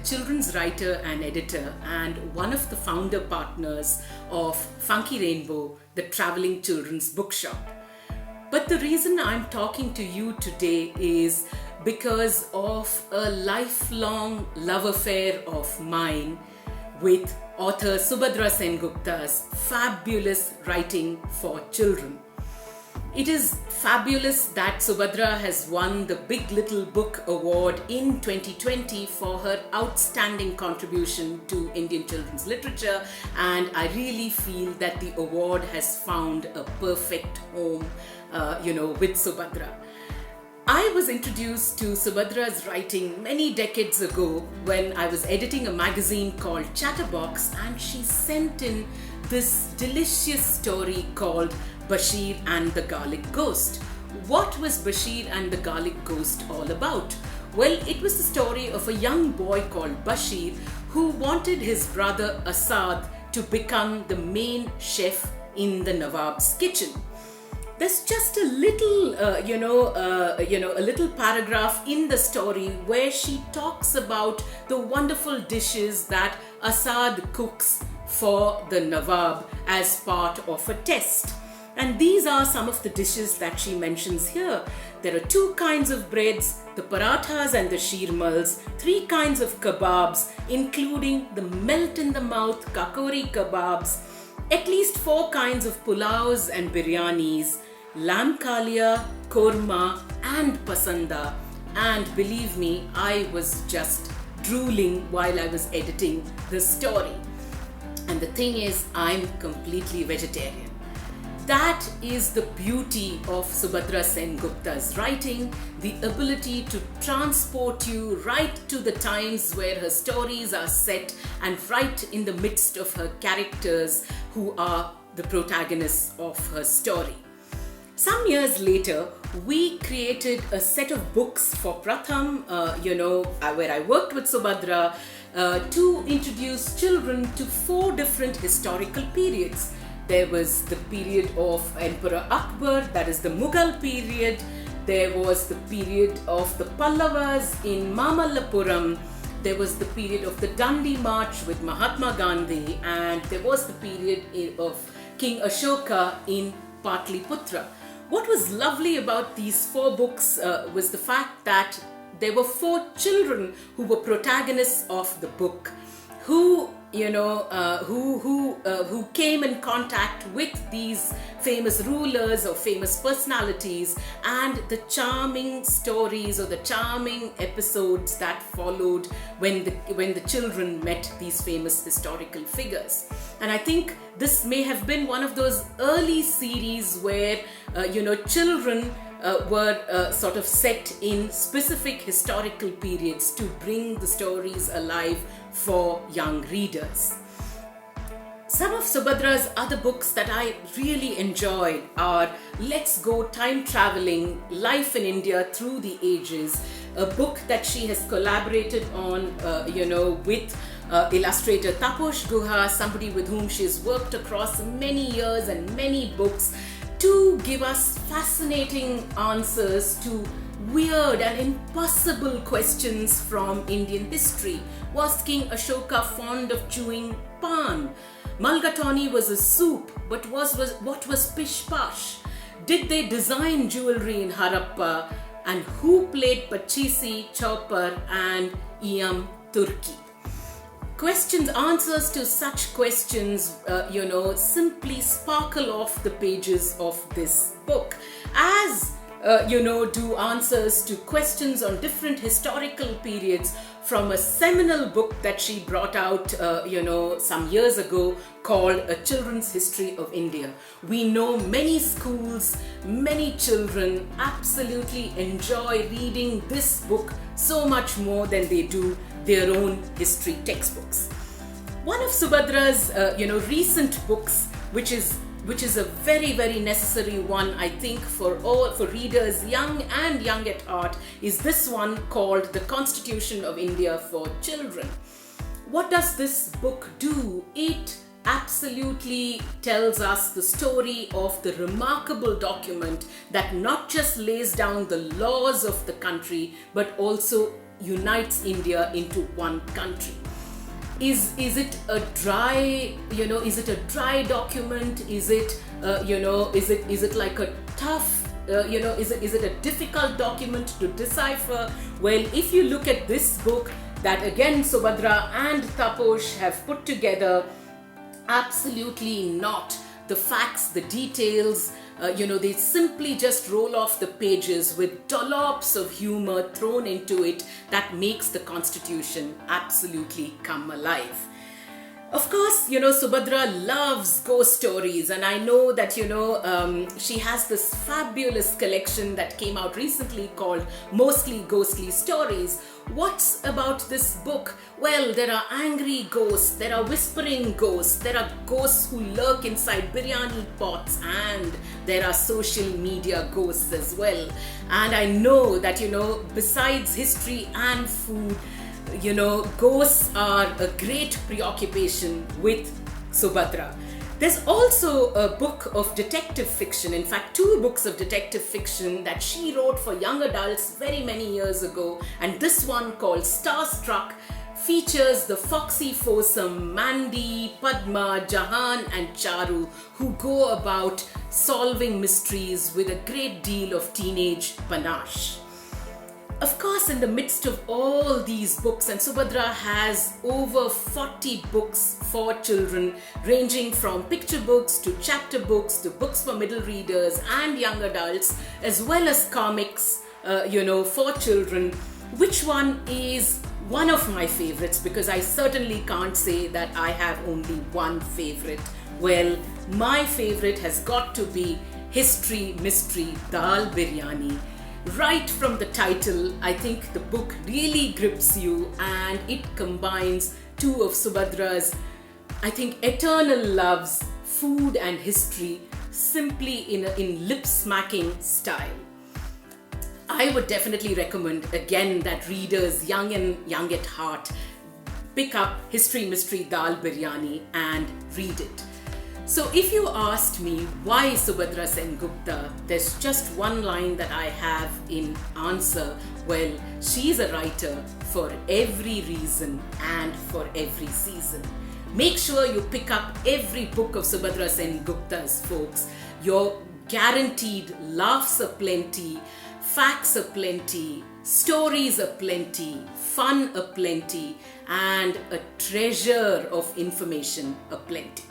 children's writer and editor and one of the founder partners of Funky Rainbow, the traveling children's bookshop. But the reason I'm talking to you today is because of a lifelong love affair of mine with author Subhadra Sengupta's fabulous writing for children. It is fabulous that Subhadra has won the Big Little Book Award in 2020 for her outstanding contribution to Indian children's literature, and I really feel that the award has found a perfect home, with Subhadra. I was introduced to Subhadra's writing many decades ago when I was editing a magazine called Chatterbox, and she sent in this delicious story called Bashir and the Garlic Ghost. What was Bashir and the Garlic Ghost all about? Well, it was the story of a young boy called Bashir who wanted his brother Asad to become the main chef in the Nawab's kitchen. There's just a little, a little paragraph in the story where she talks about the wonderful dishes that Asad cooks for the Nawab as part of a test. And these are some of the dishes that she mentions here. There are 2 kinds of breads, the parathas and the sheermals, 3 kinds of kebabs, including the melt-in-the-mouth kakori kebabs, at least 4 kinds of pulaus and biryanis, lamb kalia, korma and pasanda. And believe me, I was just drooling while I was editing this story. And the thing is, I'm completely vegetarian. That is the beauty of Subhadra Sengupta's writing, the ability to transport you right to the times where her stories are set and right in the midst of her characters who are the protagonists of her story. Some years later, we created a set of books for Pratham, where I worked with Subhadra to introduce children to 4 different historical periods. There was the period of Emperor Akbar, that is the Mughal period. There was the period of the Pallavas in Mamallapuram. There was the period of the Dandi March with Mahatma Gandhi, and there was the period of King Ashoka in Patliputra. What was lovely about these 4 books was the fact that there were 4 children who were protagonists of the book, who came in contact with these famous rulers or famous personalities, and the charming stories or the charming episodes that followed when the children met these famous historical figures. And I think this may have been one of those early series where children were sort of set in specific historical periods to bring the stories alive for young readers. Some of Subhadra's other books that I really enjoyed are Let's Go Time Traveling, Life in India Through the Ages, a book that she has collaborated on, with illustrator Taposh Guha, somebody with whom she has worked across many years and many books, to give us fascinating answers to weird and impossible questions from Indian history. Was King Ashoka fond of chewing pan? Mulgatawny was a soup, but what was pish pash? Did they design jewelry in Harappa? And who played Pachisi, Chopper and Iyam Turki? Answers to such questions, simply sparkle off the pages of this book, as do answers to questions on different historical periods from a seminal book that she brought out, some years ago called A Children's History of India. We know many schools, many children absolutely enjoy reading this book so much more than they do their own history textbooks. One of Subhadra's, recent books, which is a very, very necessary one, I think, for readers young and young at heart, is this one called The Constitution of India for Children. What does this book do? It absolutely tells us the story of the remarkable document that not just lays down the laws of the country, but also unites India into one country. Is it a dry, is it a dry document? Is it, is it like a tough, is it a difficult document to decipher? Well, if you look at this book that again Subhadra and Taposh have put together, absolutely not. The facts, the details, they simply just roll off the pages with dollops of humor thrown into it that makes the Constitution absolutely come alive. Of course, Subhadra loves ghost stories, and I know that, she has this fabulous collection that came out recently called Mostly Ghostly Stories. What's about this book? Well, there are angry ghosts, there are whispering ghosts, there are ghosts who lurk inside biryani pots, and there are social media ghosts as well. And I know that, besides history and food, ghosts are a great preoccupation with Subhadra. There's also a book of detective fiction, in fact 2 books of detective fiction that she wrote for young adults very many years ago, and this one called Starstruck features the foxy foursome Mandy, Padma, Jahan and Charu, who go about solving mysteries with a great deal of teenage panache. Of course, in the midst of all these books, and Subhadra has over 40 books for children, ranging from picture books to chapter books to books for middle readers and young adults, as well as comics, for children. Which one is one of my favorites? Because I certainly can't say that I have only one favorite. Well, my favorite has got to be History Mystery Dal Biryani. Right from the title, I think the book really grips you, and it combines 2 of Subhadra's, I think, eternal loves, food and history, simply in lip-smacking style. I would definitely recommend again that readers young at heart pick up History Mystery Dal Biryani and read it. So if you asked me why Subhadra Sengupta, there's just one line that I have in answer. Well, she's a writer for every reason and for every season. Make sure you pick up every book of Subhadra Sengupta's, folks. You're guaranteed laughs aplenty, facts aplenty, stories aplenty, fun aplenty, and a treasure of information aplenty.